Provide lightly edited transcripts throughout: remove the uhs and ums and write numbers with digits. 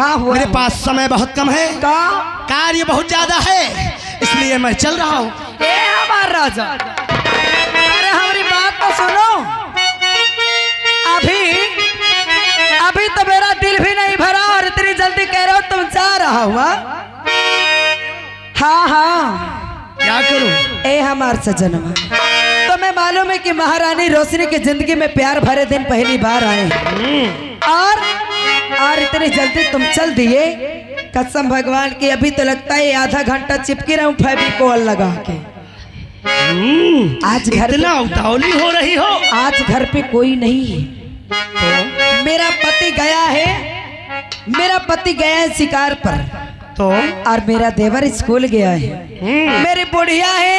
कहाँ हुआ? मेरे पास समय बहुत कम है, कार्य बहुत ज्यादा है, इसलिए मैं चल रहा हूँ। ए हमार राजा, अरे हमारी बात तो सुनो। अभी तो मेरा दिल भी नहीं भरा और इतनी जल्दी कह रहे हो तुम जा रहा हुआ। हाँ क्या करूं? ए हमार सजनवा, तो मैं मालूम है कि महारानी रोशनी की जिंदगी में प्यार भरे दिन पहली बार आए और इतनी जल्दी तुम चल दिए। कसम भगवान की, अभी तो लगता है आधा घंटा चिपकी रहा हूँ फेविकोल लगा के। आज घर इतना उतावली हो रही हो? आज घर पे कोई नहीं है। तो मेरा पति गया है शिकार पर, तो और मेरा देवर स्कूल गया है। मेरी बुढ़िया है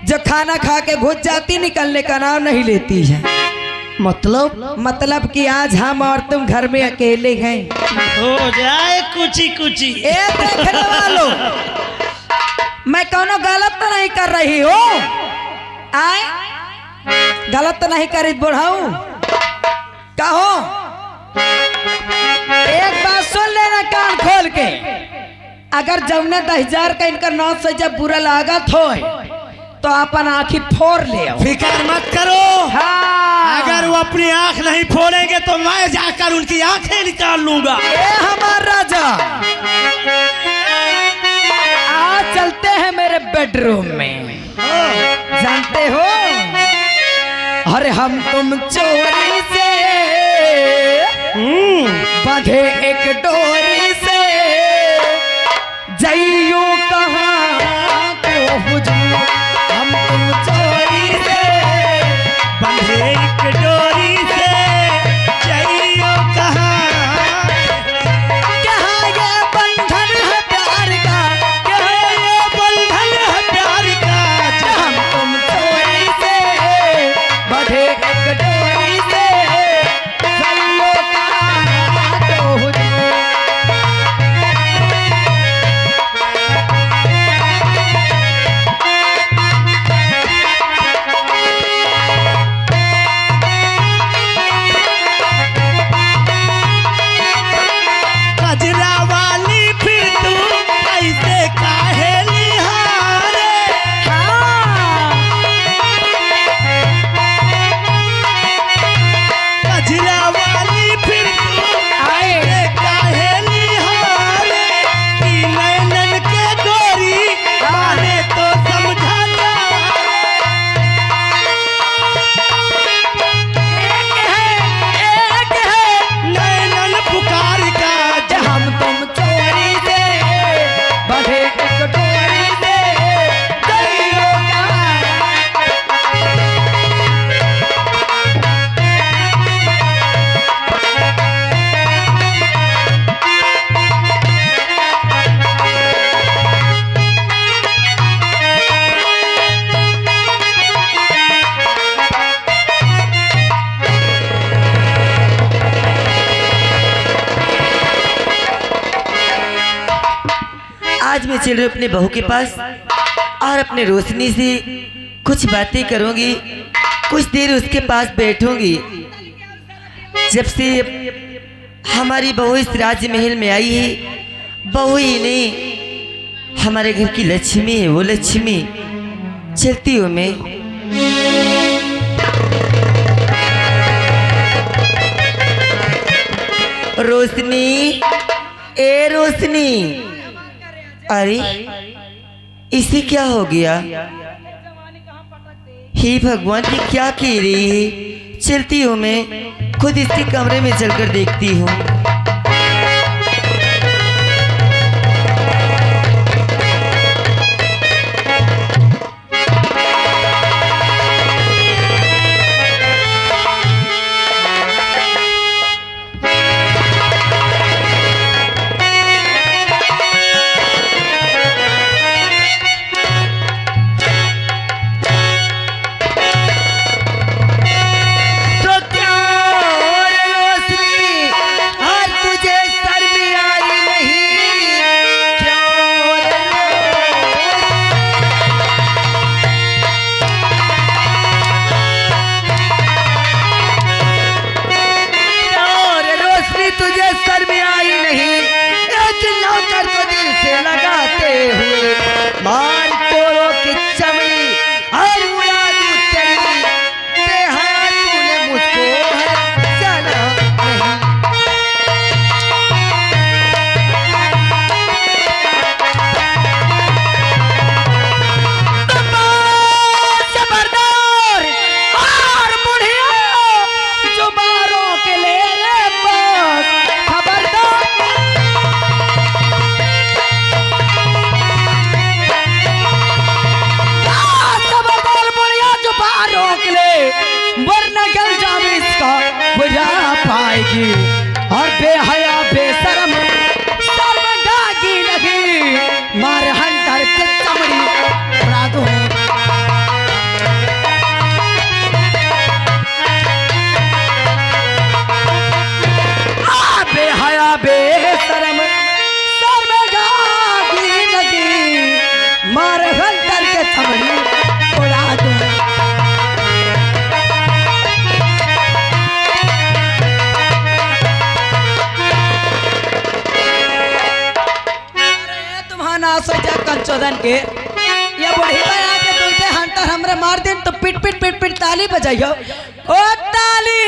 जो खाना खा के घुस जाती, निकलने का नाम नहीं लेती है। मतलब कि आज हम और तुम घर में अकेले हैं। हो जाए कुची कुची। ए देखने वालों, मैं कौनो गलत तो नहीं कर रही हूँ? आए गलत तो नहीं करी बुढ़ाऊ? कहो एक बात सुन लेना कान खोल के, अगर जमुना 10,000 का इनका 9 से जब बुरा लागत हो तो अपन आँखी फोड़ ले आओ। फिक्र मत करो। हाँ। अगर वो अपनी आँख नहीं फोड़ेंगे तो मैं जाकर उनकी आँखें निकाल लूंगा। ए हमार राजा, आज चलते हैं मेरे बेडरूम में। जानते हो, अरे हम तुम चोरी से बांधे एक डोरी से, जइयो कहाँ को हुजूर, हम तुम चोरी से बांधे एक डोरी से, जइयो कहाँ। कहाँ ये बंधन है प्यार का, कहाँ ये बंधन है प्यार का, हम तुम चोरी से बांधे एक डोरी से, जइयो कहाँ को हुजूर। कजरा वाली फिर तू ऐसे काहे निहारे? कजरा वाली फिर तू ऐसे काहे निहारे? कि नैनन के गोरी माने तो समझा जा। एक है नैनन पुकार का हम तुम चोरी से बांधे एक डोरी से, जइयो आज मैं चल रही हूँ अपने बहू के पास और अपने रोशनी से कुछ बातें करूंगी, कुछ देर उसके पास बैठूंगी। जब से हमारी बहू इस राज्य महल में आई है, बहू ही नहीं हमारे घर की लक्ष्मी है, वो लक्ष्मी। चलती हूँ मैं। रोशनी, ए रोशनी, अरे इसे क्या हो गया? हे भगवान, ये क्या कह रही है? चलती हूँ मैं, खुद इसके कमरे में चलकर देखती हूँ। हाँ लगी और बेहया बेशरम शर्मगागी लगी मारे हंटर के चमड़ी उड़ा दूं। बेहया बेशरम शर्मगागी लगी मारे हंटर के चमड़ी उड़ा दूं। ना सोचा कंचोदन के ये बुढ़ी बना के तुझे हंटर हमरे मार दिन तो पिट पिट पिट पिट ताली बजाइयो। ओ ताली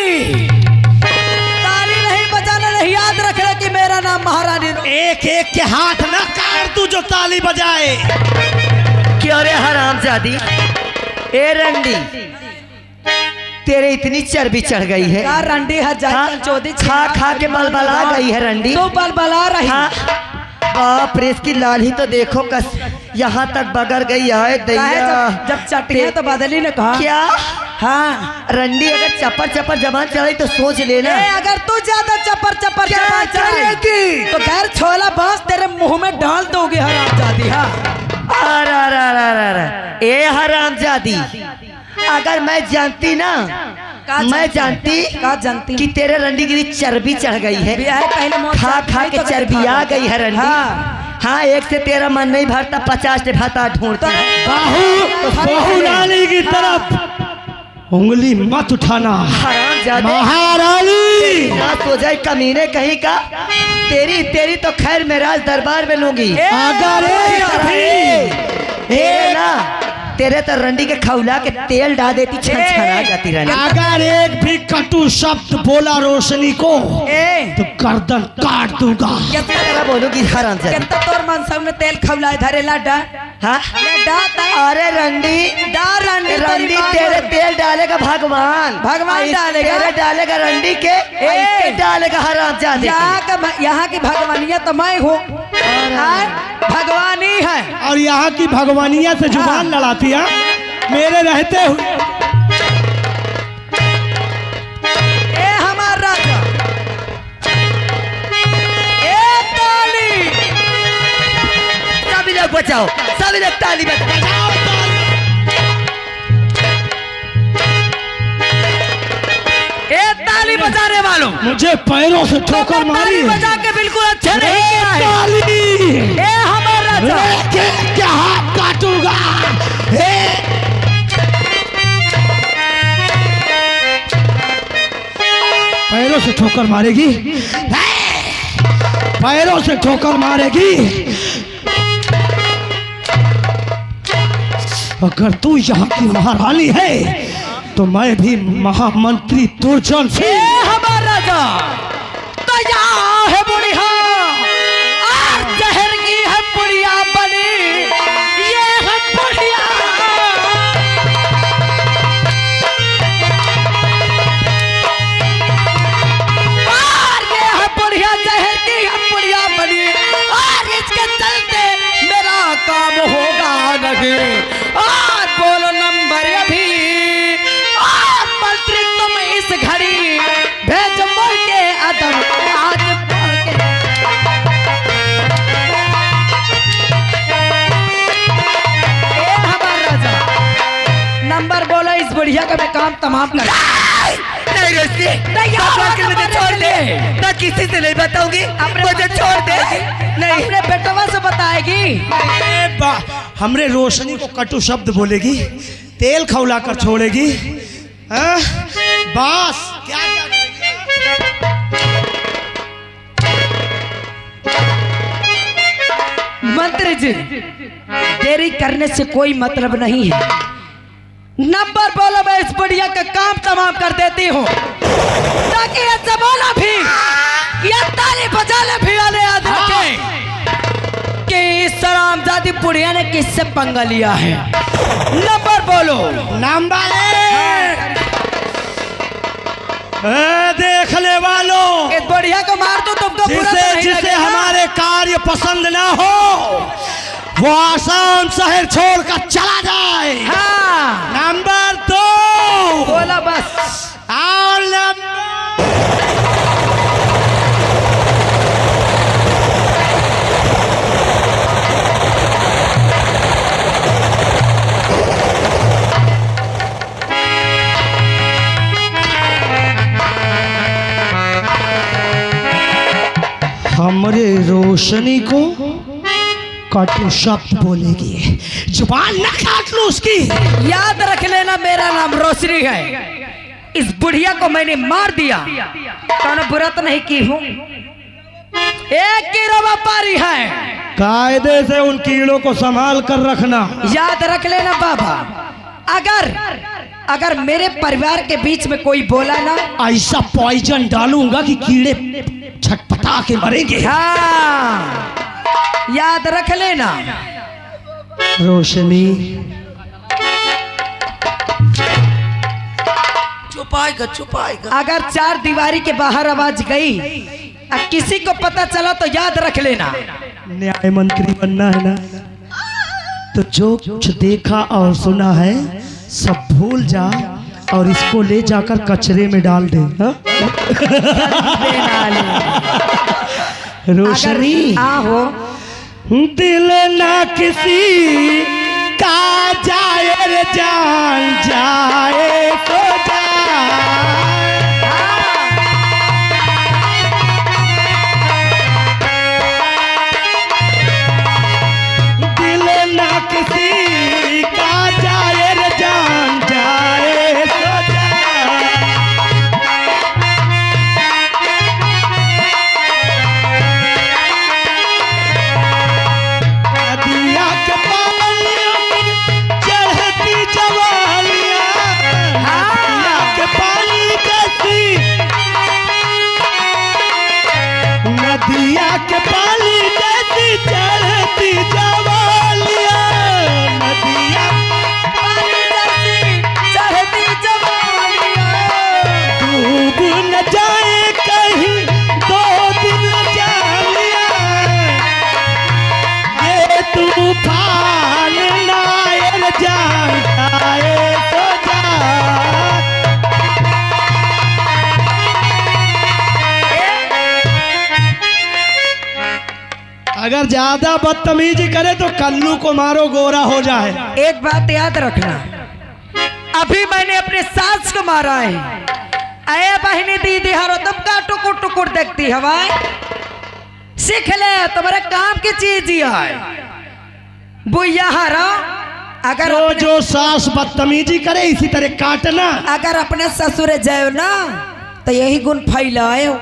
ताली नहीं बजाना, नहीं याद रख रहा कि मेरा नाम महारानी। एक एक के हाथ न काट तू जो ताली बजाए। क्यों रे हरामजादी, ए रंडी तेरे इतनी चर्बी चढ़ गई है। क्या रंडी है कंचोदी, खा खा के बलबला गई है रंडी। तो बलबला रही। हाँ, बाप रे इसकी लाली तो देखो कस यहाँ तक बगर गई है दैया। जब चटिया तो बदली ने कहा क्या? हाँ रंडी अगर चपर चपर जबान चलाई तो सोच लेना। अगर तू ज्यादा चपर चपर जबान चलाएगी तो गैर छोला बांस तेरे मुंह में डाल दोगे हरामजादी। हाँ अरे ए हरामजादी, अगर मैं जानती ना, मैं जानती कि तेरे रंडी की चर्बी चढ़ गई है। पहले खा खा के चर्बी आ गई है रंडी। हाँ, एक से तेरा मन नहीं भरता, 50 से भाता ढूंढता। बाहु नाली की तरफ उंगली मत उठाना महारानी। ना तो जाए कमीने कहीं का। तेरी तो खैर मैं राज दरबार में लूंगी। ना तेरे तो रंडी के खौला के तेल डाल देती, छनछना जाती रंडी। अगर एक भी कटु शब्द बोला रोशनी को तो गर्दन काट दूंगा। कितना बोलूंगी हरामजादी। कितना तोर मन सामने तेल खौला धरे लाडा। हाँ अरे रंडी तेरे तेल डालेगा भगवान डालेगा। तेरे डालेगा रंडी के डालेगा हरामजादी। यहाँ की भगवानिया तो मैं हूँ, भगवानी है। और यहाँ की भगवानिया से जुबान लड़ाती है मेरे रहते हुए। ए हमार राजा, ए ताली, सभी लोग बचाओ, सभी लोग ताली बजाओ। ए ताली बजाने वालों, मुझे पैरों से ठोकर मारी। ताली बजा के बिल्कुल अच्छा नहीं किया है। ताली ए हमार राजा, क्या हाथ काटूंगा। पैरों से ठोकर मारेगी, पैरों से ठोकर मारेगी। अगर तू यहाँ की महारानी है तो मैं भी महामंत्री दुर्जन से। हमारा राजा तो यहाँ है बुढ़िया, आज जहर की है बुढ़िया बनी, ये है बुढ़िया। और ये है बुढ़िया, जहर की है बुढ़िया बनी, और इसके चलते मेरा काम होगा नहीं। और बोलो नंबर अभी, और मंत्री तुम इस घड़ी भेज मोर के अदम आज बोल के। ए हमार राजा, नंबर बोलो इस बुढ़िया का मैं काम तमाम कर। नहीं रोशनी, मुझे छोड़ दे। मैं किसी से नहीं बताऊंगी, मुझे छोड़ दे। नहीं, अपने बेटवा से बताएगी। हमरे रोशनी को कटु शब्द बोलेगी, तेल खौला कर छोड़ेगी। बस क्या मंत्री जी, देरी करने से कोई मतलब नहीं है। नंबर बोलो, मैं इस बुढ़िया का काम तमाम कर देती हूँ, ताकि ये जमाना भी, ये ताली बजाने भी वाले याद रखें कि इस हरामजादी बुढ़िया ने किससे पंगा लिया है। नंबर बोलो। नंबर देखने वालों, इस बुढ़िया को मार दो तुमको बुरा तो नहीं जिसे लगेगा? हमारे कार्य पसंद ना हो वो आसाम शहर छोड़कर चला जाए। हाँ, नंबर 2 बोला बस। और नंबर हमरे रोशनी को कटु शब्द बोलेगी, जुबान न काट लो उसकी। याद रख लेना मेरा नाम रोशनी है। इस बुढ़िया को मैंने मार दिया, कौन बुरा तो नहीं की हूँ। एक कीड़ो व्यापारी है, कायदे से उन कीड़ों को संभाल कर रखना। याद रख लेना बाबा। अगर मेरे परिवार के बीच में कोई बोला ना, ऐसा पॉइजन डालूंगा कि कीड़े छटपटा के मरेंगे। हाँ याद रख लेना। रोशनी छुपाएगा। अगर 4 दीवारी के बाहर आवाज गई और किसी को पता चला तो याद रख लेना। न्याय मंत्री बनना है ना, तो जो कुछ देखा और सुना है सब भूल जा और इसको ले जाकर कचरे में डाल दे। हाँ? रोशनी आहो, दिल ना किसी का जाए रे जान जाए तो जाए। दिल ना किसी का जाए रे जान जाए तो जाए। नदिया के पानियों में चढ़ती जवानियां, नदिया के पानी जैसी, नदिया के पानी जैसी चढ़ती जवानियां, नदिया पानी जैसी चढ़ती जवानियां। डूब न जाए कहीं 2 दिन जानिया, ये तूफान नायर जान जाए तो जाए। अगर ज्यादा बदतमीजी करे तो कल्लू को मारो, गोरा हो जाए। एक बात याद रखना, अभी मैंने अपने सास को मारा है। अये बहनी दीदी हरो तुम का टुकुर टुकुर देखती हवाए, सीख ले तुम्हारे काम की चीज ही है। बुया हरा, अगर जो सास बदतमीजी करे इसी तरह काटना। अगर अपने ससुर जाओ ना तो यही गुण फैलाओ।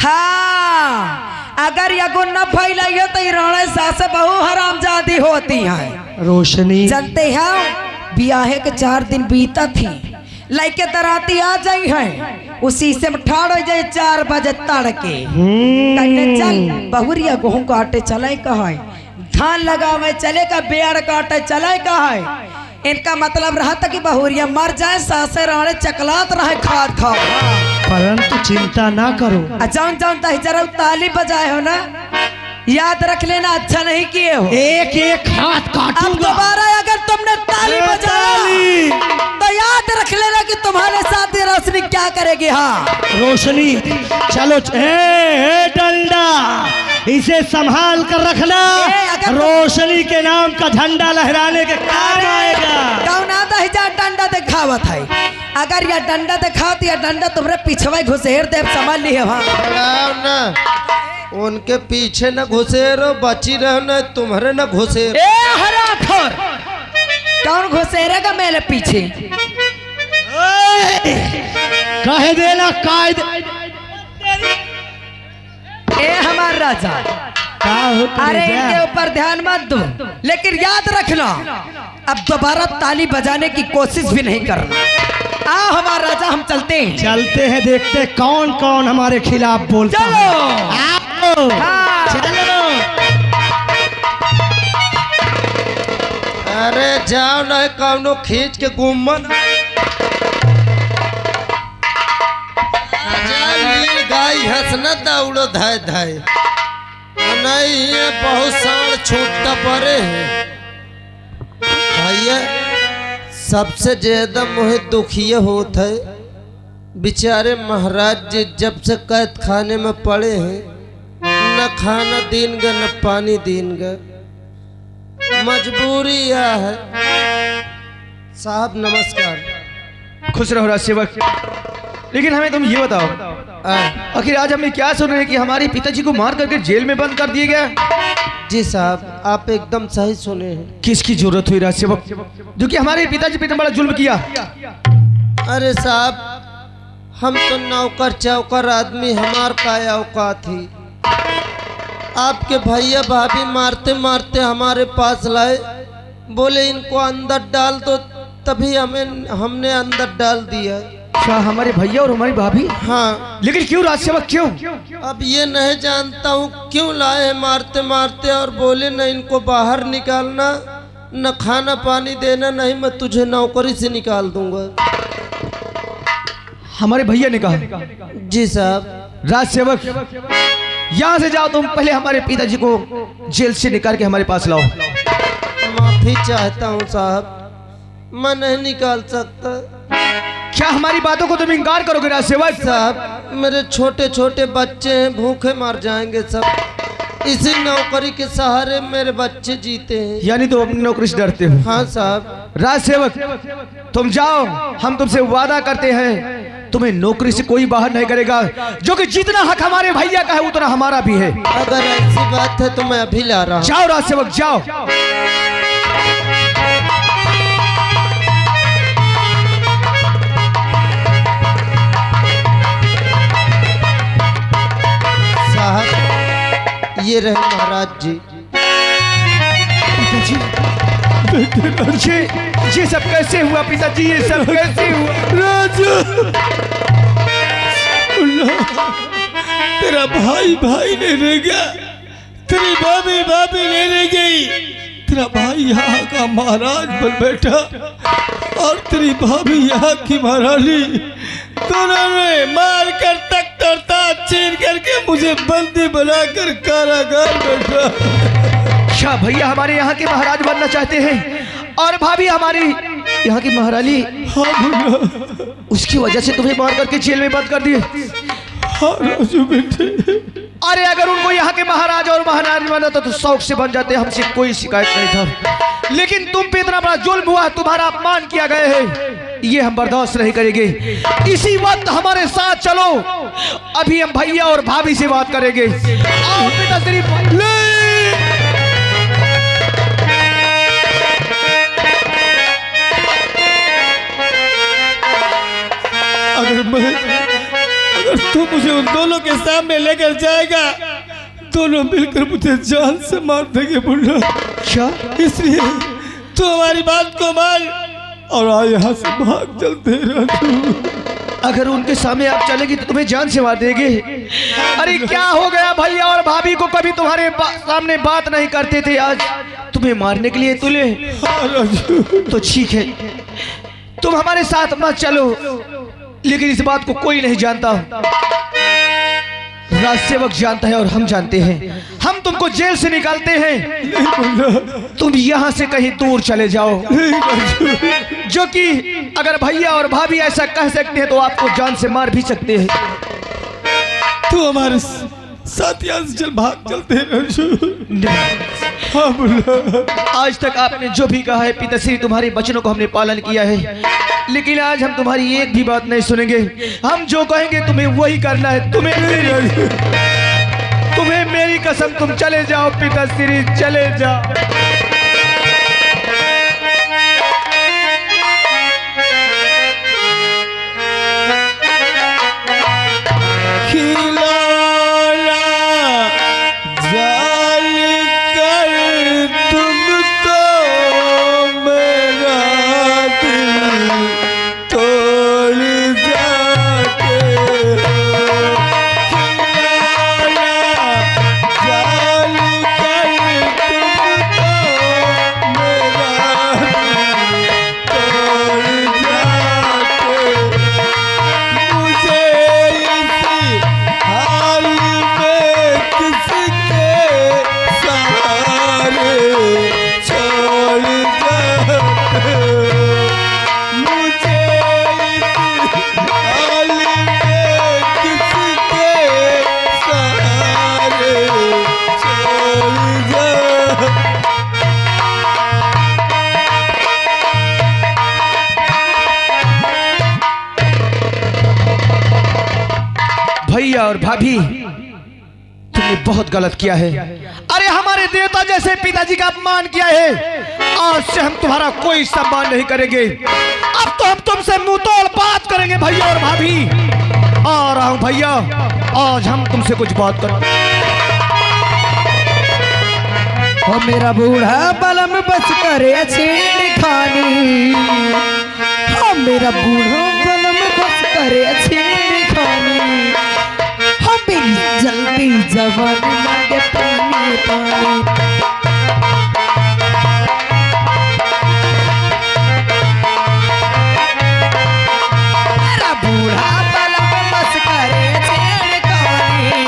हाँ अगर यह गुण न फैलाइयो तो राणे सास बहु हरामजादी होती है। रोशनी जानते हैं ब्याहे के 4 दिन बीता थी, लड़के दराती आ जाई है, उसी से ठाड़ हो जाए 4 बजे तड़के। कहने चल बहुरिया गेहूं काटे चले कहा, धान लगावे चले का, बेड़ काटे चले कहा। इनका मतलब रहा था कि बहुरिया मर जाए, सासे राणे चकलात रहे खाद खा। परंतु चिंता ना करो। जान जान जरा ताली बजाए हो ना, याद रख लेना अच्छा नहीं किए हो। एक एक हाथ अब काटूंगा। दोबारा अगर तुमने ताली बजाया तो याद रख लेना कि तुम्हारे साथ ये रोशनी क्या करेगी। हाँ रोशनी चलो, डंडा इसे संभाल कर रखना, रोशनी के नाम का झंडा लहराने के काम आएगा। कौन आता है जा डंडा दिखावत है, अगर यह डंडा दिखाती है डंडा तुम्हारे पीछे घुसेर दे, समझ लिए। वहाँ उनके पीछे न घुसेरो, बची रहो न तुम्हारे न घुसेरो। हराखोर कौन घुसेरेगा मेरे पीछे? कह देना कायदे। ए हमार राजा, अरे इनके ऊपर ध्यान मत दो, लेकिन याद रखना अब दोबारा ताली बजाने की कोशिश भी नहीं करना। आओ हमार राजा, हम चलते हैं। चलते हैं, देखते कौन कौन हमारे खिलाफ बोलता है। चलो हाँ। चलो। अरे जाओ न कौनो खींच के गुम्मन गाय हंसना दौड़ो धाय धाय नहीं है, बहुत साल छूटता पड़े हैं भैया। सबसे ज्यादा मुझे दुखी होता है बेचारे महाराज जी, जब से कैद खाने में पड़े हैं, न खाना दीन गा न पानी दीन गा, मजबूरी यह है। साहब नमस्कार। खुश रहो सेवक। लेकिन हमें तुम ये बताओ, आखिर आज हमें क्या सुन रहे हैं कि हमारे पिताजी को मार करके जेल में बंद कर दिया गया। जी साहब, आप एकदम सही सुने हैं। किसकी जरूरत हुई राजसेवक, जो कि हमारे पिताजी पे इतना बड़ा जुल्म किया? अरे साहब, हम तो नौकर चौकर आदमी, हमार काय औकात थी। आपके भैया भाभी मारते मारते हमारे पास लाए, बोले इनको अंदर डाल दो, तभी हमने अंदर डाल दिया। क्या हमारे भैया और हमारी भाभी? हाँ। लेकिन क्यों राजसेवक, क्यों? अब ये नहीं जानता हूँ क्यों लाए हैं मारते मारते, और बोले न इनको बाहर निकालना, न खाना पानी देना, नहीं मैं तुझे नौकरी से निकाल दूंगा। हमारे भैया ने कहा? जी साहब। राजसेवक, यहाँ से जाओ तुम, पहले हमारे पिताजी को जेल से निकाल के हमारे पास लाओ। माफी चाहता हूँ साहब, मैं नहीं निकाल सकता। क्या हमारी बातों को तुम इनकार करोगे राजसेवक? साहब, मेरे छोटे छोटे बच्चे हैं, भूखे मर जाएंगे सब। इसी नौकरी के सहारे मेरे बच्चे जीते हैं। यानी तुम अपनी नौकरी से डरते हो? हाँ साहब। राजसेवक, तुम जाओ, हम तुमसे वादा करते हैं तुम्हें नौकरी से कोई बाहर नहीं करेगा, जो कि जितना हक हमारे भैया का है उतना हमारा भी है। अगर ऐसी बात है तो मैं अभी ला रहा हूँ। जाओ राजसेवक, जाओ। साहब, ये रहे महाराज जी। ये सब कैसे हुआ पिताजी, ये सब कैसे हुआ? राजू, तेरा भाई भाई नहीं रह गया, तेरी भाभी भाभी नहीं रह गई, तेरा भाई यहाँ का महाराज बन बैठा और तेरी भाभी यहाँ की महारानी। दोनों ने मार कर तख्त और ताज छीन करके मुझे बंदी बनाकर कारागार बैठा। क्या भैया हमारे यहाँ के महाराज बनना चाहते हैं और भाभी हमारी यहाँ की महारानी? हाँ, उसकी वजह से तुम्हें मार करके जेल में बंद कर दिए? हाँ राजू बेटे। अरे अगर उनको यहाँ के महाराज और महारानी बना तो शौक से बन जाते, हमसे कोई शिकायत नहीं था। लेकिन तुम पे इतना बड़ा जुल्म हुआ, तुम्हारा अपमान किया गया है, ये हम बर्दाश्त नहीं करेंगे। इसी वक्त हमारे साथ चलो, अभी हम भैया और भाभी से बात करेंगे। आओ बेटा, तेरी अगर तू मुझे उन दोनों के सामने लेकर जाएगा, दोनों मिलकर मुझे जान से मार देंगे बुढ़ा। क्या? इसलिए तू हमारी बात को मान और आ यहाँ से भाग चलते राजू। अगर उनके सामने आप चलेगी तो तुम्हें जान से मार देंगे। अरे क्या हो गया, भैया और भाभी को कभी तुम्हारे सामने बात नहीं करते थे, आज तुम्हें मारने के लिए तुले? हाँ राजू। तो ठीक है, तुम हमारे साथ मत चलो, लेकिन इस बात को कोई नहीं जानता। राजसेवक जानता है और हम जानते हैं। हम तुमको जेल से निकालते हैं, तुम यहाँ से कहीं दूर चले जाओ, जो कि अगर भैया और भाभी ऐसा कह सकते हैं तो आपको जान से मार भी सकते हैं। तू हमारे साथ यहाँ से चल, भाग चलते हैं राजू। हाँ बुल्ला। आज तक आपने जो भी कहा है पिताश्री, तुम्हारे वचनों को हमने पालन किया है, लेकिन आज हम तुम्हारी एक भी बात नहीं सुनेंगे। हम जो कहेंगे तुम्हें वही करना है। तुम्हें मेरी कसम, तुम चले जाओ पिताश्री, चले जाओ। भैया और भाभी तुमने बहुत गलत किया है। अरे हमारे देवता जैसे पिताजी का अपमान किया है। आज से हम तुम्हारा कोई सम्मान नहीं करेंगे। अब तो हम तुमसे मुंह तोड़ बात करेंगे भैया और भाभी। आ रहा हूं भैया, आज हम तुमसे कुछ बात करें। ओ मेरा बूढ़ा बलम बस करे छेड़खानी, ओ मेरा बूढ़ा बलम बस करे छेड़खानी, हो मेरी जल्दी जवानी मांगे पानी पानी। मेरा बूढ़ा बलम बस करे छेड़खानी,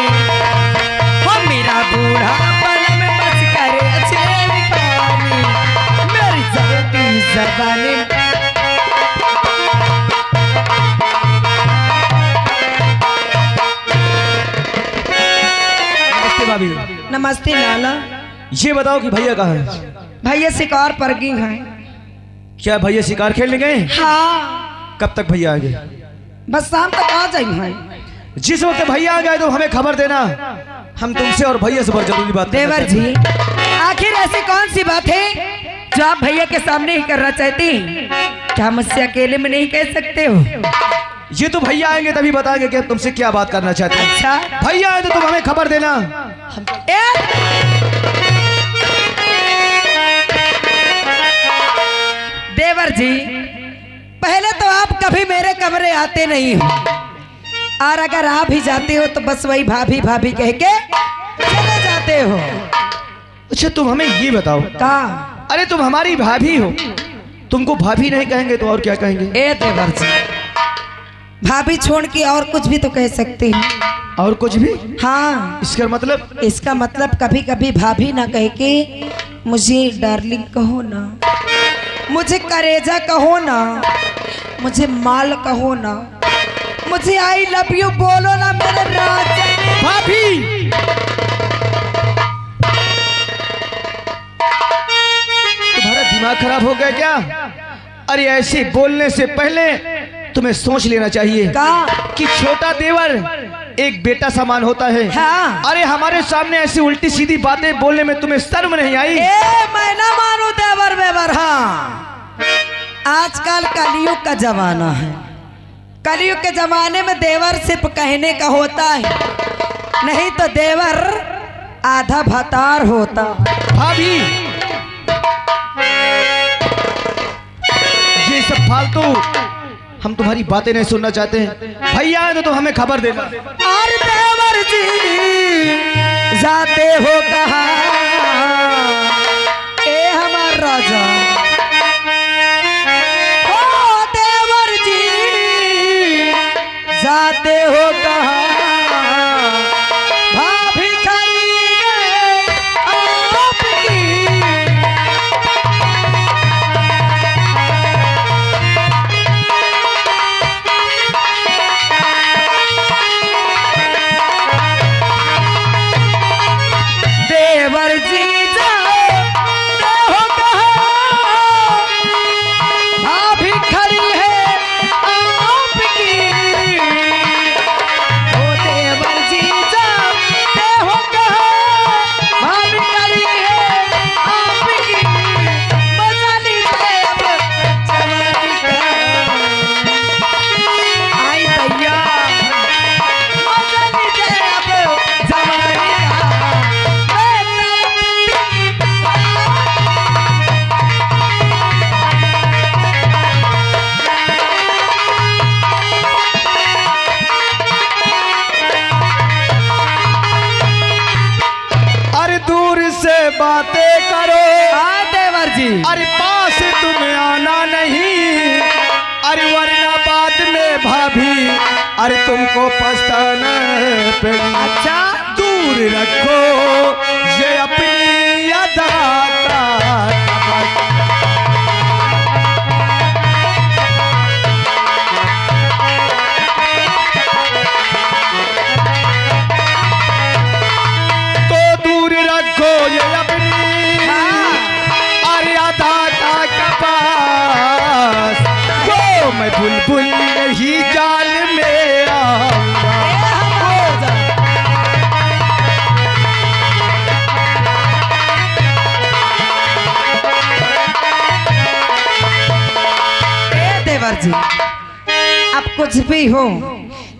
हो मेरा बूढ़ा बलम बस करे छेड़खानी, मेरी जल्दी जवानी। भाभी नमस्ते लाला। ये बताओ कि भैया कहाँ है? भैया शिकार पर गई हैं। क्या भैया शिकार खेलने गए? हाँ, कब तक भैया आएंगे? बस शाम तक आ जाई हैं। जिस वक्त भैया आ गए तो हमें खबर देना। हम तुमसे और भैया से बहुत जरूरी बात करना देवर चाहते हैं। जी, आखिर ऐसी कौन सी बात है जो आप भैया के सामने ही करना चाहती हैं? क्या मुझसे अकेले में नहीं कह सकते हो? ये तो भैया आएंगे तभी बताएंगे कि हम तुमसे क्या बात करना चाहते हैं। अच्छा, भैया आए तो तुम हमें खबर देना। देवर जी, पहले तो आप कभी मेरे कमरे आते नहीं हो, और अगर आप ही जाते हो तो बस वही भाभी भाभी कह के चले जाते हो। अच्छा तुम हमें ये बताओ, का अरे तुम हमारी भाभी हो, तुमको भाभी नहीं कहेंगे तो और क्या कहेंगे? ए देवर जी, भाभी छोड़ के और कुछ भी तो कह सकते हैं। और कुछ भी? हाँ, इसका मतलब? इसका मतलब कभी कभी भाभी ना कह के मुझे डार्लिंग कहो ना, मुझे करेजा कहो ना, मुझे माल कहो ना, मुझे आई लव यू बोलो ना मेरे राजा। भाभी तुम्हारा दिमाग खराब हो गया क्या? अरे ऐसे बोलने से पहले तुम्हें सोच लेना चाहिए का कि छोटा देवर एक बेटा समान होता है। हाँ। अरे हमारे सामने ऐसी उल्टी सीधी बातें बोलने में तुम्हें शर्म नहीं आई? मैं ना मानू देवर बेवर। हाँ, आजकल कलयुग का जमाना है। कलयुग के जमाने में देवर सिर्फ कहने का होता है, नहीं तो देवर आधा भतार होता। भाभी ये सब फालतू हम तुम्हारी बातें नहीं सुनना चाहते हैं। भैया आए तो तुम हमें खबर देना। और देवर जी जाते हो कहाँ ए हमार राजा? ओ देवर जी जाते हो कहाँ? भाभी खड़ी है आपकी। देवर जी जाते हो कहाँ? भाभी खड़ी है आपकी। ओ देवर जी जाते हो कहाँ? भाभी खड़ी है आपकी। मजा लीजिए अब जवानी का। आई भैया, मजा लीजिए अब जवानी का। अरे दूर से बातें करो, हाँ देवर जी। अरे पास तुम आना नहीं, अरे वरना बाद में भाभी अरे तुमको पछताना पड़ेगा। अच्छा, दूर रखो ये अपनी अदा का। तो दूर रखो ये अपनी अरे अदा का कपास। वो मैं बुलबुल नहीं जाल में आऊंगा, वो जी, आप कुछ भी हो,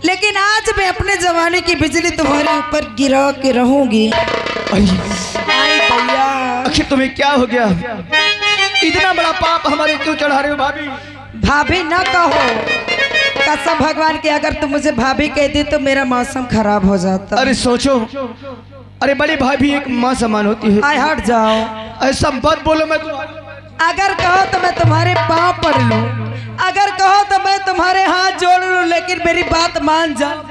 लेकिन आज मैं अपने जमाने की बिजली तुम्हारे ऊपर गिरा के रहूंगी। आई भैया, आखिर तुम्हें क्या हो गया? इतना बड़ा पाप हमारे क्यों चढ़ा रहे हो भाभी? भाभी ना कहो, कसम भगवान की, अगर तुम मुझे भाभी कहती तो मेरा मौसम खराब हो जाता। अरे सोचो, अरे बड़ी भाभी एक माँ समान होती है। आए हट जाओ, ऐसा मत बोलो। मैं अगर कहो तो मैं तुम्हारे पाँव पड़ लूं, अगर कहो तो मैं तुम्हारे हाथ जोड़ लूं, लेकिन मेरी बात मान जाओ।